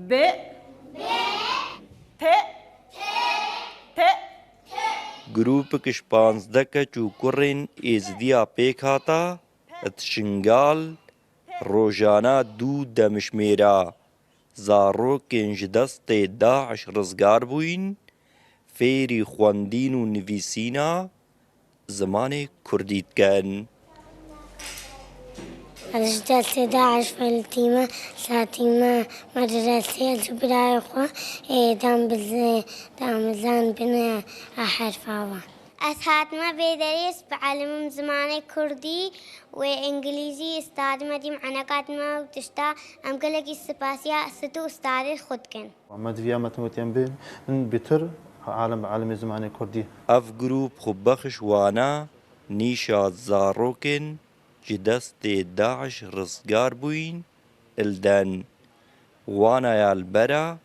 ب ت ت گروپکش 15 کەچ و کوڕین ئێزدیا پێک هاتە ئەتشنگال ڕۆژانە دوو دەمشمێرە زارۆکێن ji destê Daeş rizgar bûyîn fêrî xwendîn û nivîsîna zimanê Kurdî dikin. جلسة داعش فلتيمة ساتيمة مدرسة جبراء إخوة دام بزان بنا حرفاوة أسهاتنا بدرس بعلم زمان كردي وإنجليزي استاذ مديم عناقات ما وتشتا أم قلق السباسية ستو استاذ خدكن محمد فيا متموتين بين بتر عالم زمان كردي Ev grûp xwe bexş wane nîşa zarokên ji destê Daeş rizgar bûyîn ilden. Wanaya li bera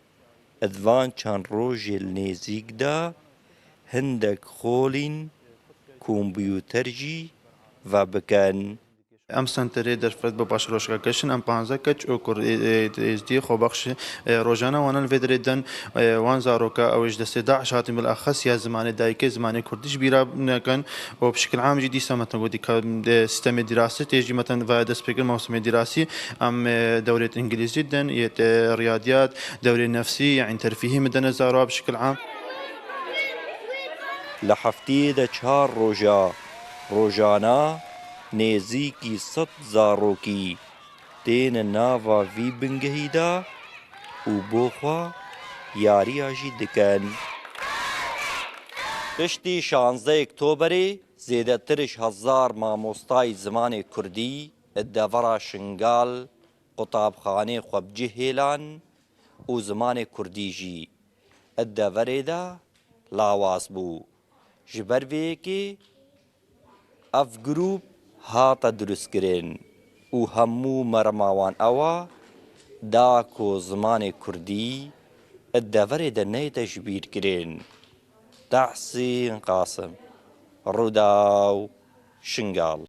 ed van çend rojê li nêzik de hindek xolîn kombyûter jî vebikin. ام سنتری در فرد با باش روشگاه کشن ام 15 کچ او کر ازدی خو بخش روزانه وانل ودردن وان زاروکا اوج دست داعش هاتم بالاخص یا زمان دایک زمان کردیش بیرا نکن و بشكل عام جدي سمت نقولي كسيستم دراسه تيجي مثلا فايد سبيكر موسم دراسي ام دوره انجليزي جدا رياضيات دوره نفسي يعني ترفيهي مدن زاروا بشكل عام لحفتي دا 4 روژا روژانه نێزیکی 100 زارۆکی تێنە ناڤا vî bingehîda û بۆ xwe yariya jî dikin. Piştî 16 Oktoberê zêdetir ji 1000 mamostayî zimanê Kurdî li devera Şingal qutabxanê xwe bicihêlan û zimanê Kurdî jî li deverê de lawaz bû. Ji ber vê yekê ev grûp hata drûstkirin û hemû merema wan ew e da ku zimanê Kurdî li deverê de neyte ji bîrkirin. Tehsîn Qasim, Rûdaw, Şingal.